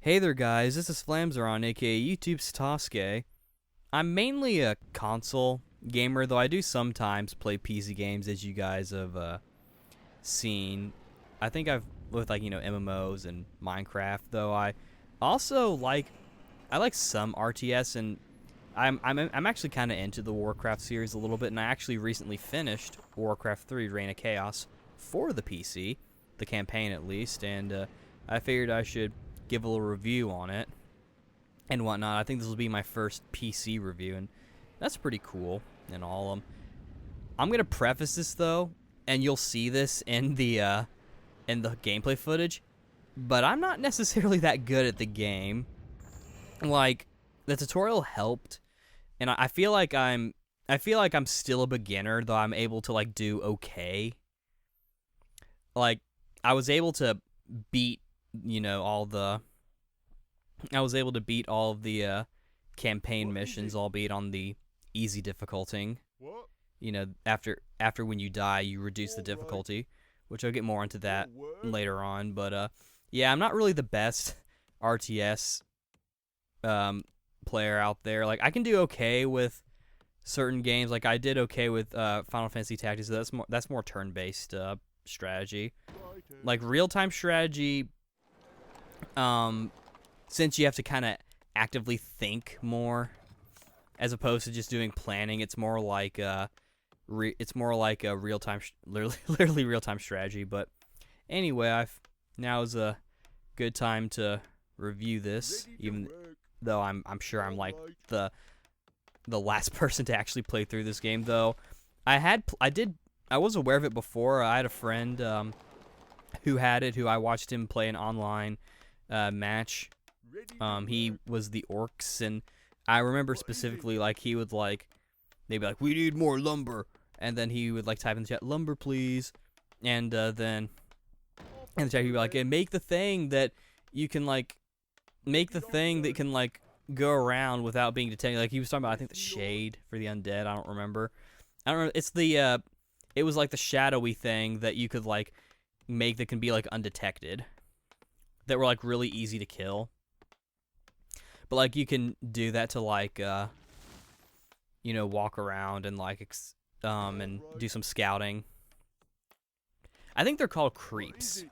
Hey there guys, this is Flamzeron, aka YouTube's Tasuke. I'm mainly a console gamer, though I do sometimes play PC games, as you guys have seen. I think I've with MMOs and Minecraft, though I also I like some RTS, and I'm actually kind of into the Warcraft series a little bit, and I actually recently finished Warcraft 3: Reign of Chaos for the PC, the campaign at least, and I figured I should give a little review on it and whatnot. I think this will be my first PC review, and that's pretty cool and all. I'm gonna preface this though, and you'll see this in the gameplay footage, but I'm not necessarily that good at the game. Like, the tutorial helped, and I feel like I'm still a beginner, though I'm able to do okay. Like, I was able to beat I was able to beat all of the campaign missions, albeit on the easy difficulty. After when you die, you reduce the difficulty, which I'll get more into that later on. But yeah, I'm not really the best RTS player out there. Like, I can do okay with certain games. Like, I did okay with Final Fantasy Tactics. That's more turn-based strategy. Like, real-time strategy, since you have to kind of actively think more as opposed to just doing planning, it's more like a real-time, literally real-time strategy. But anyway, now is a good time to review this, even though I'm sure I'm like the last person to actually play through this game. Though I was aware of it before. I had a friend who had it, who I watched him play an online match. He was the orcs, and I remember specifically, he would they'd be like, "We need more lumber," and then he would type in the chat, "Lumber, please," and then in the chat he'd be like, "And make the thing that you can go around without being detected." Like, he was talking about, I think, the shade for the undead. I don't remember. It's it was like the shadowy thing that you could make that can be undetected, that were really easy to kill. But you can do that to walk around and and do some scouting. I think they're called creeps.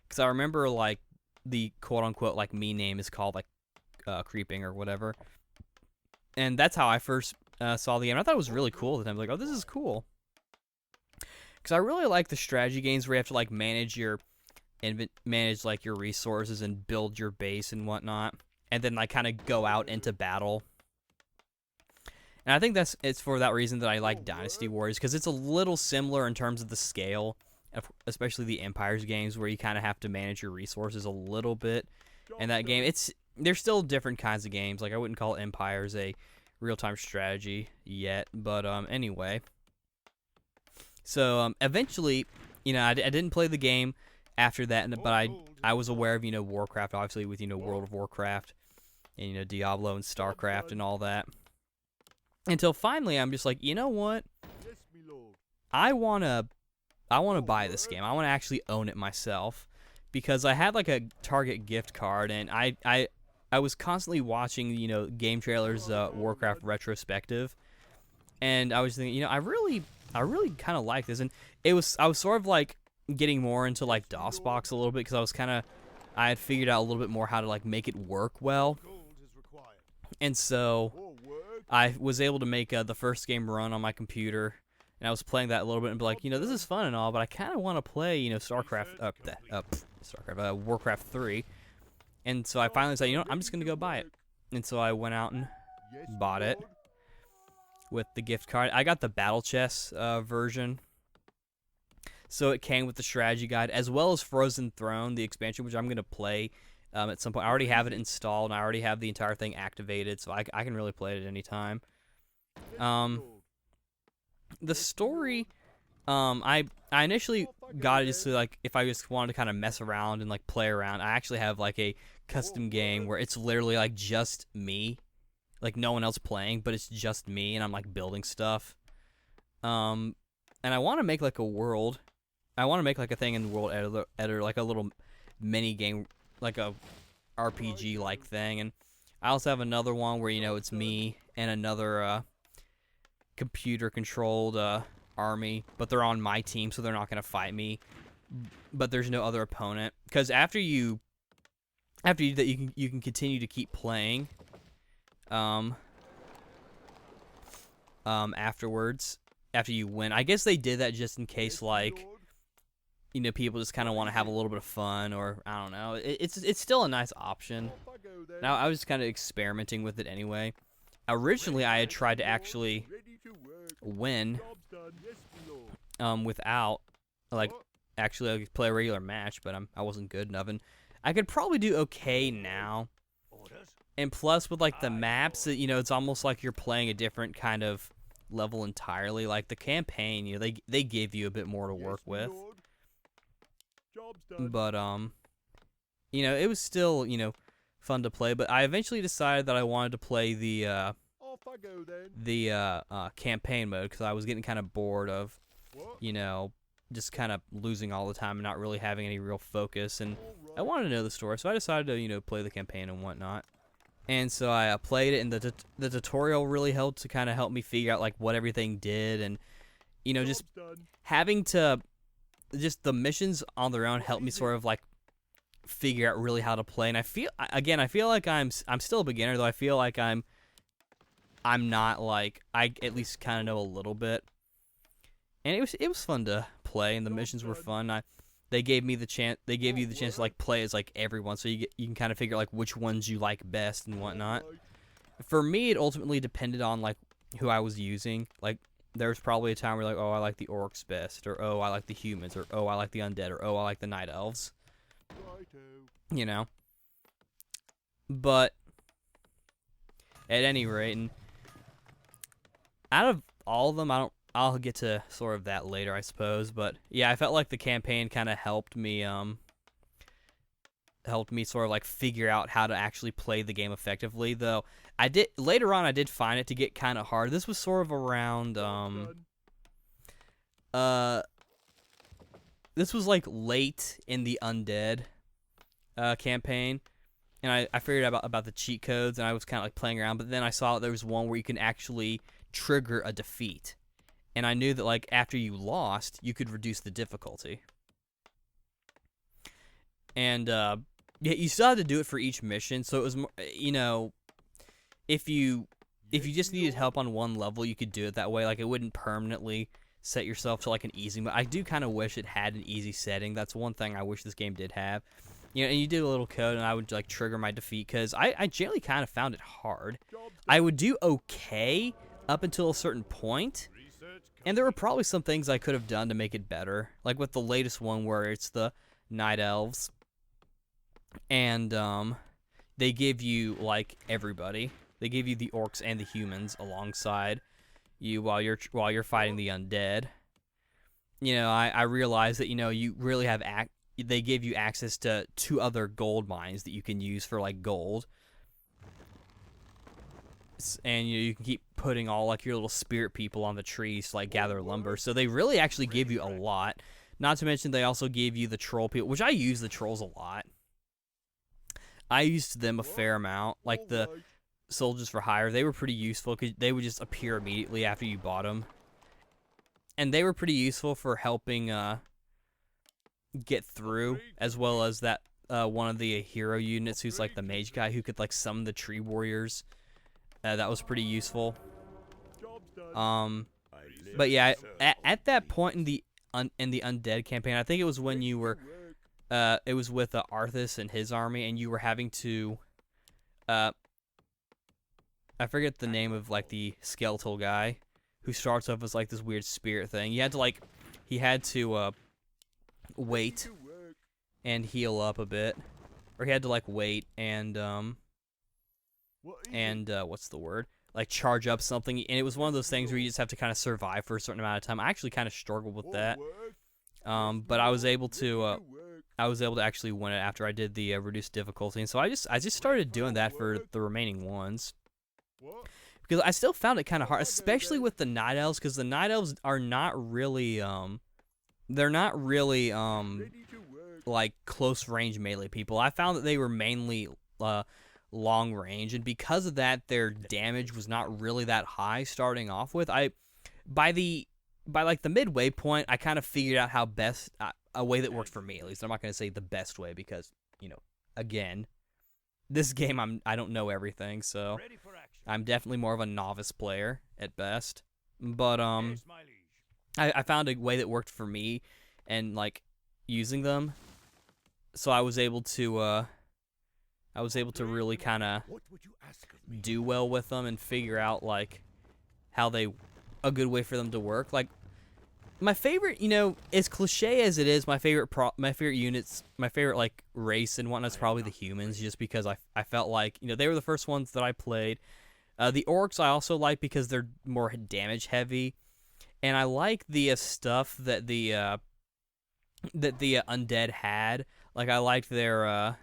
Because I remember the quote unquote me name is called creeping or whatever. And that's how I first saw the game. I thought it was really cool at the time. Oh, this is cool. Because I really like the strategy games where you have to manage your resources and build your base and whatnot, and then kind of go out into battle. And I think it's for that reason that I like Dynasty Warriors, because it's a little similar in terms of the scale, especially the Empires games, where you kind of have to manage your resources a little bit. In that game, they're still different kinds of games. I wouldn't call Empires a real-time strategy yet, but anyway. So eventually, I didn't play the game after that, but I was aware of Warcraft, obviously, with World of Warcraft and Diablo and StarCraft and all that, until finally I'm just you know what, I wanna buy this game. I want to actually own it myself, because I had a Target gift card, and I was constantly watching game trailers, Warcraft retrospective, and I was thinking, I really kind of like this. And I was sort of getting more into DOSBox a little bit, because I had figured out a little bit more how to make it work well. And so I was able to make the first game run on my computer, and I was playing that a little bit and be this is fun and all, but I kind of want to play Warcraft 3. And so I finally said, I'm just gonna go buy it. And so I went out and bought it with the gift card. I got the Battle Chess version. So it came with the strategy guide, as well as Frozen Throne, the expansion, which I'm going to play at some point. I already have it installed, and I already have the entire thing activated, so I can really play it at any time. The story, I initially got it just to, if I just wanted to kind of mess around and, play around. I actually have, a custom game where it's literally, just me. No one else playing, but it's just me, and I'm, building stuff. And I want to make, a world. I want to make a thing in the world editor, a little mini game, like a RPG like thing. And I also have another one where it's me and another computer controlled army, but they're on my team, so they're not gonna fight me. But there's no other opponent, because after you do that, you can continue to keep playing. Afterwards, after you win. I guess they did that just in case, like, people just kind of want to have a little bit of fun, or I don't know. It's still a nice option. Now, I was kind of experimenting with it anyway. Originally, I had tried to actually win without, like, actually play a regular match, but I wasn't good enough. And I could probably do okay now. And plus, with, like, the maps, it's almost like you're playing a different kind of level entirely. Like, the campaign, they give you a bit more to work with. But, it was still, fun to play. But I eventually decided that I wanted to play the campaign mode, because I was getting kind of bored of, just kind of losing all the time and not really having any real focus. And I wanted to know the story, so I decided to, play the campaign and whatnot. And so I played it, and the tutorial really helped to kind of help me figure out, like, what everything did. And, just having to, just the missions on their own helped me sort of, like, figure out really how to play. And I feel like I'm still a beginner, though I feel like I'm not, like, I at least kind of know a little bit. And it was fun to play, and the missions were fun. They gave you the chance to, like, play as, like, everyone, so you can kind of figure out, like, which ones you like best and whatnot. For me, it ultimately depended on, like, who I was using. Like, there was probably a time where, like, oh, I like the orcs best, or oh, I like the humans, or oh, I like the undead, or oh, I like the night elves. But at any rate, and out of all of them, I'll get to sort of that later, I suppose. But yeah, I felt like the campaign kind of helped me sort of, like, figure out how to actually play the game effectively. Though later on I did find it to get kind of hard. This was sort of around this was, like, late in the undead campaign, and I figured out about the cheat codes, and I was kind of, like, playing around. But then I saw there was one where you can actually trigger a defeat. And I knew that, like, after you lost, you could reduce the difficulty. And, yeah, you still had to do it for each mission, so it was, if you just needed help on one level, you could do it that way. Like, it wouldn't permanently set yourself to, like, an easy mode. I do kind of wish it had an easy setting. That's one thing I wish this game did have. And you did a little code, and I would, like, trigger my defeat, because I generally kind of found it hard. I would do okay up until a certain point. And there were probably some things I could have done to make it better. Like with the latest one where it's the night elves. And they give you, like, everybody. They give you the orcs and the humans alongside you while you're fighting the undead. I realized that, you really have they give you access to 2 other gold mines that you can use for, like, gold. And you can keep putting all, like, your little spirit people on the trees to, like, gather lumber. So they really actually give you a lot. Not to mention they also give you the troll people, which I use the trolls a lot. I used them a fair amount. Like the soldiers for hire, they were pretty useful because they would just appear immediately after you bought them. And they were pretty useful for helping get through, as well as that one of the hero units who's, like, the mage guy who could, like, summon the tree warriors. That was pretty useful. But yeah, at that point in the undead campaign, I think it was when you were, it was with Arthas and his army, and you were having to, I forget the name of, like, the skeletal guy who starts off as, like, this weird spirit thing. You had to, like, he had to wait and heal up a bit, or he had to, like, wait and what's the word? Like, charge up something. And it was one of those things where you just have to kind of survive for a certain amount of time. I actually kind of struggled with that. But I was able to actually win it after I did the reduced difficulty. And so I just started doing that for the remaining ones. Because I still found it kind of hard, especially with the night elves, because the night elves are not really, they're not really, like close range melee people. I found that they were mainly long range, and because of that, their damage was not really that high starting off with. By like the midway point, I kind of figured out how best a way that worked for me, at least. I'm not going to say the best way because, again, this game I don't know everything, so I'm definitely more of a novice player at best. But I found a way that worked for me and like using them, so I was able to really kind of do well with them and figure out like how a good way for them to work. Like my favorite, as cliche as it is, my favorite units, my favorite like race and whatnot is probably the humans, just because I felt like they were the first ones that I played. The orcs I also like because they're more damage heavy, and I like the stuff that the undead had. Like I liked their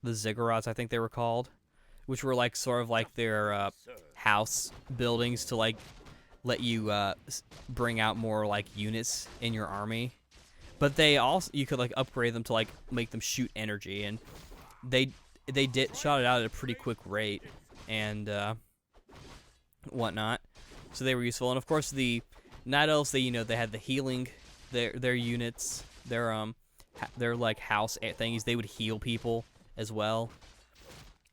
the ziggurats, I think they were called, which were like sort of like their house buildings to like let you bring out more like units in your army. But they also, you could like upgrade them to like make them shoot energy, and they shot it out at a pretty quick rate and whatnot. So they were useful. And of course the night elves, they had the healing, their units, their like house thingies, they would heal people as well.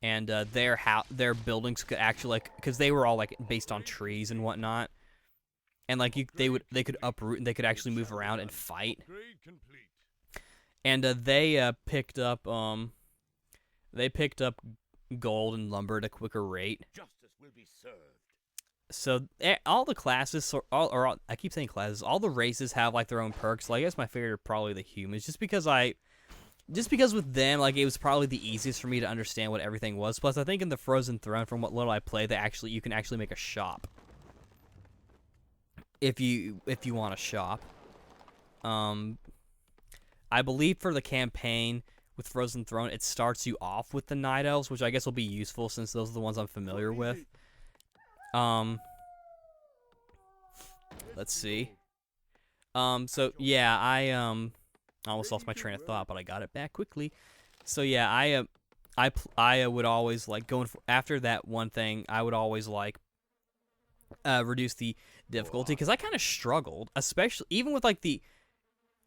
And their buildings could actually, like, because they were all like based on trees and whatnot, and like they could uproot and they could actually move around and fight. And they picked up gold and lumber at a quicker rate. Justice will be served. So all the classes, I keep saying classes, all the races have like their own perks. Like I guess my favorite are probably the humans, just because with them, like, it was probably the easiest for me to understand what everything was. Plus, I think in the Frozen Throne, from what little I played, you can actually make a shop if you want to shop. I believe for the campaign with Frozen Throne, it starts you off with the Night Elves, which I guess will be useful since those are the ones I'm familiar with. Let's see. So yeah, I almost lost my train of thought, but I got it back quickly. So yeah, I would always like after that one thing. I would always like reduce the difficulty, because I kind of struggled, especially even with like the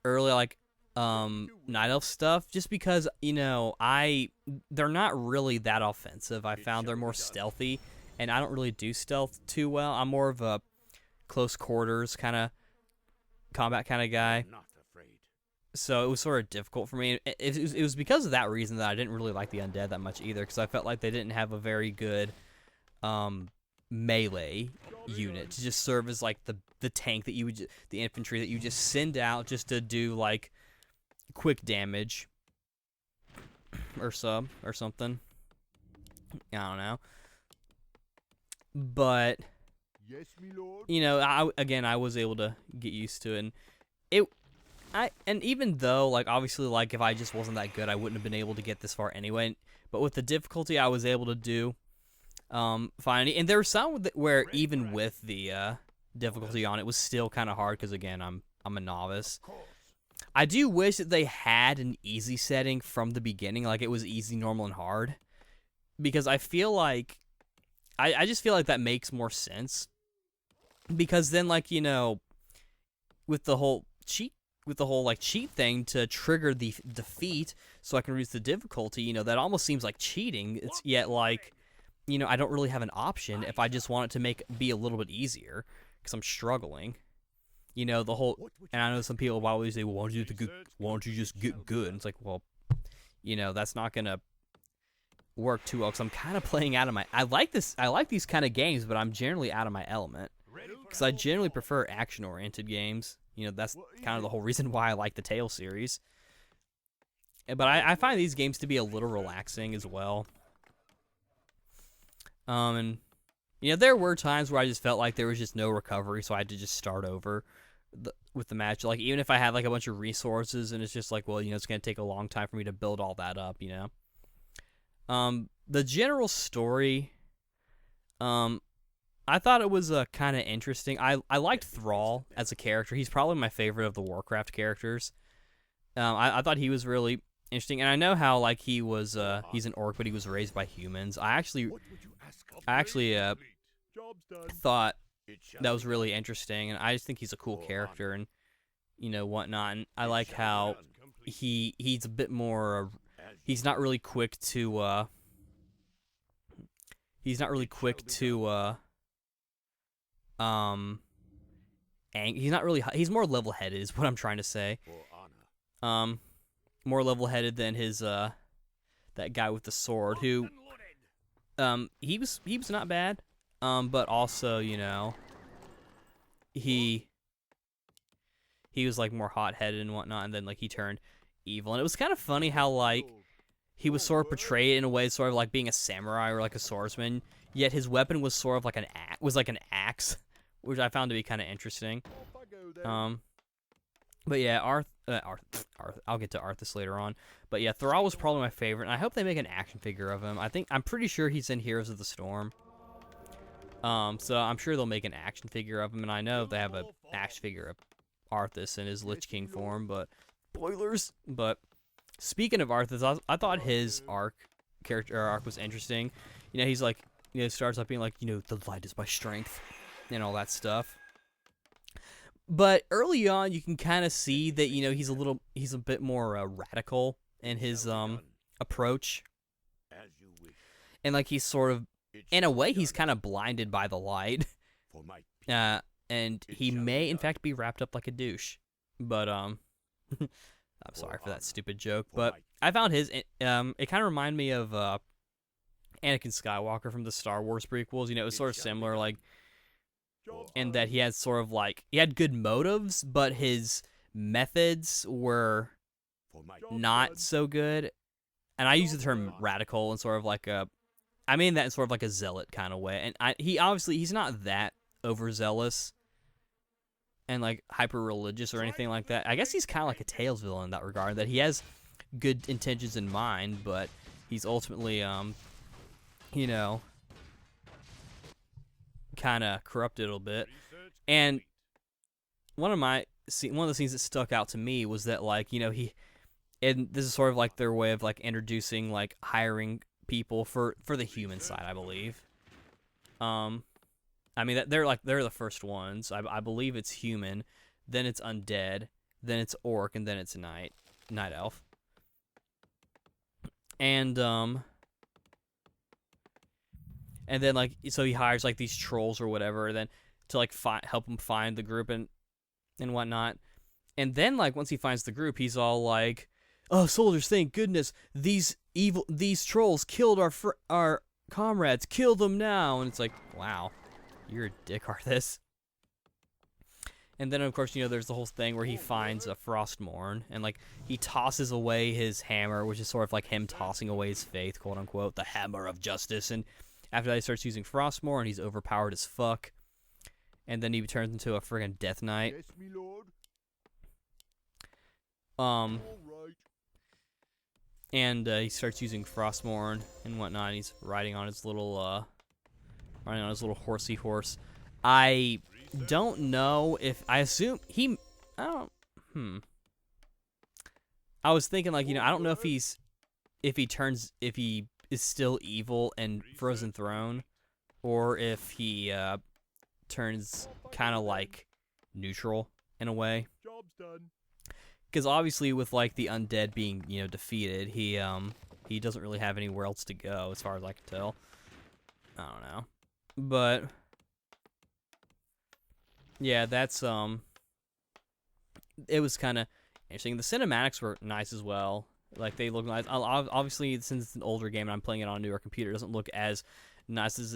early like night elf stuff, just because they're not really that offensive. I found they're more stealthy, and I don't really do stealth too well. I'm more of a close quarters kind of combat kind of guy. So it was sort of difficult for me. It was because of that reason that I didn't really like the undead that much either, because I felt like they didn't have a very good melee unit to just serve as like the tank that the infantry that you just send out just to do like quick damage or something. I don't know. But Yes, my lord. I was able to get used to it, and even though, like, obviously, like, if I just wasn't that good, I wouldn't have been able to get this far anyway. But with the difficulty, I was able to do fine. And there were some where even with the difficulty on, it was still kind of hard because, again, I'm a novice. I do wish that they had an easy setting from the beginning, like it was easy, normal, and hard, because I feel like I just feel like that makes more sense. Because then, like, with the whole cheat thing to trigger the defeat so I can reduce the difficulty, that almost seems like cheating. It's yet like, I don't really have an option if I just want it to be a little bit easier because I'm struggling. The whole, and I know some people will always say, well, why don't you just get good? And it's like, well, that's not gonna work too well because I'm kind of playing out of I like these kind of games, but I'm generally out of my element. Because I generally prefer action-oriented games. That's kind of the whole reason why I like the Tale series. But I find these games to be a little relaxing as well. And there were times where I just felt like there was just no recovery, so I had to just start over with the match. Like, even if I had like a bunch of resources, and it's just like, well, it's going to take a long time for me to build all that up, The general story, I thought it was kind of interesting. I liked Thrall as a character. He's probably my favorite of the Warcraft characters. I thought he was really interesting, and I know how like he was he's an orc, but he was raised by humans. I actually thought that was really interesting, and I just think he's a cool character, and whatnot. And I like how he's a bit more. He's not really quick to. He's not really quick to. He's not really. He's more level-headed, is what I'm trying to say. More level-headed than his that guy with the sword, who he was not bad, but also he was like more hot-headed and whatnot, and then like he turned evil, and it was kind of funny how like he was sort of portrayed in a way sort of like being a samurai or like a swordsman, yet his weapon was sort of like an axe, which I found to be kind of interesting. But yeah, I'll get to Arthas later on. But yeah, Thrall was probably my favorite, and I hope they make an action figure of him. I'm pretty sure he's in Heroes of the Storm. So I'm sure they'll make an action figure of him, and I know they have an action figure of Arthas in his Lich King form, but spoilers. But speaking of Arthas, I thought his arc was interesting. He's like, starts up being like, the light is my strength, and all that stuff. But early on, you can kind of see that he's a bit more radical in his approach, and like he's sort of, in a way, he's kind of blinded by the light, and he may in fact be wrapped up like a douche. But I'm sorry for that stupid joke, but I found it kind of reminded me of Anakin Skywalker from the Star Wars prequels. It was sort of similar, like, in that he had sort of like, he had good motives, but his methods were not so good. And I use the term radical in sort of like I mean that in sort of like a zealot kind of way. And he's not that overzealous and like hyper religious or anything like that. I guess he's kind of like a Tales villain in that regard, that he has good intentions in mind, but he's ultimately kind of corrupted a little bit. And one of the things that stuck out to me was that, like, and this is sort of like their way of like introducing, like, hiring people for the human side, I believe. I mean, they're the first ones. I believe it's human, then it's undead, then it's orc, and then it's night elf. And then, like, so he hires, like, these trolls or whatever, then to, like, help him find the group and whatnot. And then, like, once he finds the group, he's all like, "Oh, soldiers, thank goodness, these trolls killed our comrades. Kill them now." And it's like, wow, you're a dick, Arthas. And then, of course, there's the whole thing where he finds a Frostmourne, and, like, he tosses away his hammer, which is sort of like him tossing away his faith, quote unquote, the hammer of justice. And after that, he starts using Frostmourne, and he's overpowered as fuck. And then he turns into a friggin' Death Knight. Yes, me lord. All right. And he starts using Frostmourne and whatnot. And he's riding on his little horsey horse. I don't know if I assume he. I don't. I was thinking, like, I don't know if he is still evil and Frozen Throne, or if he turns kind of like neutral in a way. Job's done. Because obviously, with like the undead being defeated, he doesn't really have anywhere else to go, as far as I can tell. I don't know, but yeah, that's it was kind of interesting. The cinematics were nice as well. Like, they look nice. Obviously, since it's an older game and I'm playing it on a newer computer, it doesn't look as nice as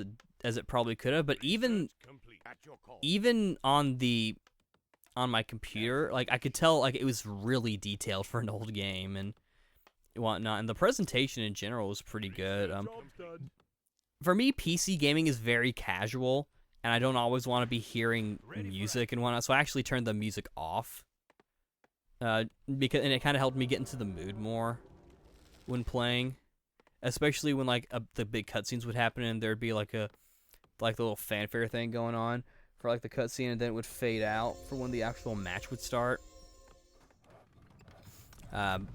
it probably could have. But even on my computer, like, I could tell, like, it was really detailed for an old game and whatnot. And the presentation in general was pretty good. For me, PC gaming is very casual, and I don't always want to be hearing music and whatnot. So I actually turned the music off. And it kind of helped me get into the mood more when playing, especially when, like, the big cutscenes would happen and there'd be like the little fanfare thing going on for, like, the cutscene, and then it would fade out for when the actual match would start. And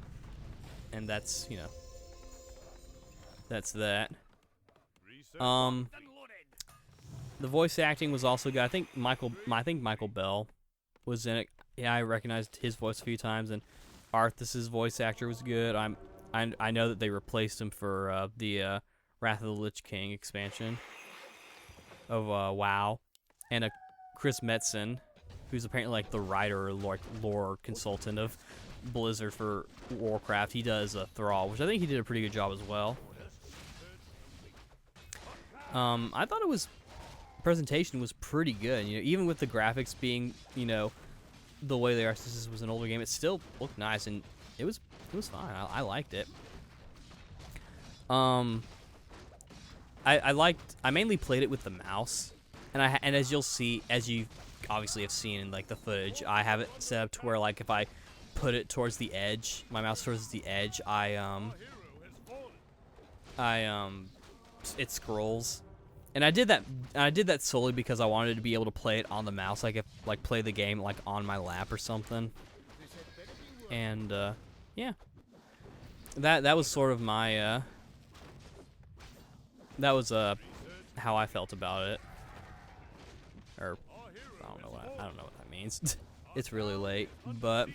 that's, you know, that's that. The voice acting was also good. I think Michael Bell was in it. Yeah, I recognized his voice a few times, and Arthas's voice actor was good. I know that they replaced him for the Wrath of the Lich King expansion of WoW, and Chris Metzen, who's apparently like the writer or like lore consultant of Blizzard for Warcraft. He does Thrall, which I think he did a pretty good job as well. I thought presentation was pretty good. You know, even with the graphics being, you know, the way they are, since this was an older game, it still looked nice, and it was fine. I liked it. I mainly played it with the mouse, and as you obviously have seen in like the footage, I have it set up to where like if I put it towards the edge, my mouse towards the edge, it scrolls. And I did that solely because I wanted to be able to play it on the mouse, like play the game like on my lap or something. And yeah, that was sort of my that was how I felt about it. Or I don't know what that means. It's really late, but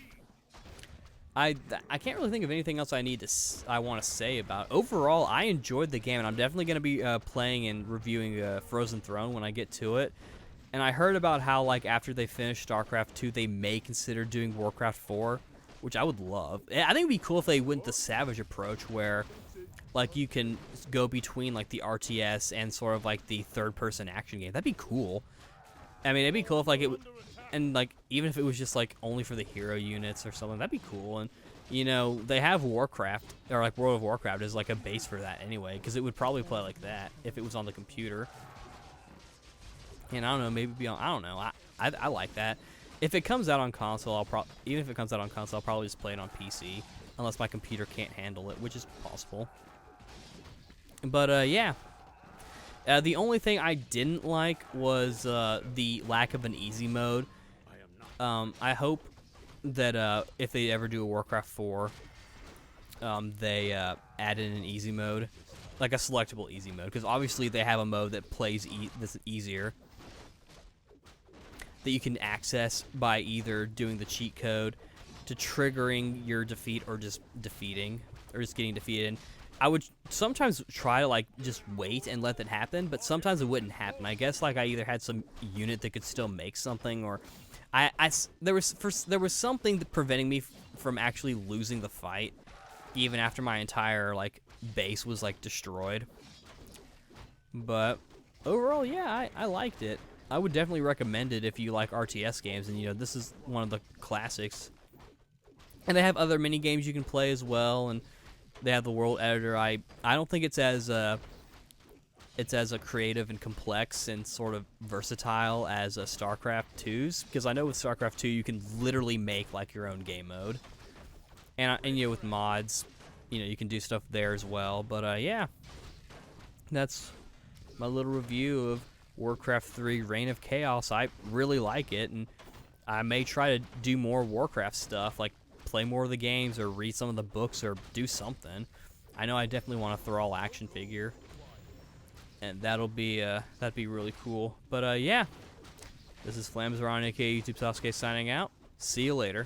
I can't really think of anything else I want to say about it. Overall, I enjoyed the game, and I'm definitely going to be playing and reviewing Frozen Throne when I get to it. And I heard about how, like, after they finish StarCraft 2, they may consider doing Warcraft 4, which I would love. I think it'd be cool if they went the Savage approach, where, like, you can go between, like, the RTS and sort of, like, the third-person action game. That'd be cool. I mean, it'd be cool if, like, and, like, even if it was just, like, only for the hero units or something, that'd be cool. And, you know, they have Warcraft, or, like, World of Warcraft is, like, a base for that anyway, because it would probably play like that if it was on the computer. And I don't know, maybe be on, I don't know. I like that. If it comes out on console, even if it comes out on console, I'll probably just play it on PC, unless my computer can't handle it, which is possible. But, yeah. The only thing I didn't like was the lack of an easy mode. I hope that if they ever do a Warcraft 4, they add in an easy mode, like a selectable easy mode, because obviously they have a mode that plays that's easier, that you can access by either doing the cheat code to triggering your defeat or just defeating, or just getting defeated. And I would sometimes try to like just wait and let that happen, but sometimes it wouldn't happen. I guess like I either had some unit that could still make something, or there was something that preventing me from actually losing the fight, even after my entire like base was like destroyed. But overall, yeah, I liked it. I would definitely recommend it if you like RTS games, and you know this is one of the classics. And they have other mini games you can play as well, and they have the world editor. I don't think it's as creative and complex and sort of versatile as StarCraft 2's, because I know with StarCraft 2 you can literally make like your own game mode, and you know with mods, you know you can do stuff there as well. But yeah, that's my little review of Warcraft 3 Reign of Chaos. I really like it, and I may try to do more Warcraft stuff, like play more of the games or read some of the books or do something. I know I definitely want a Thrall action figure, and that'd be really cool. But yeah, this is Flamzaron, aka YouTube Tasuke, signing out. See you later.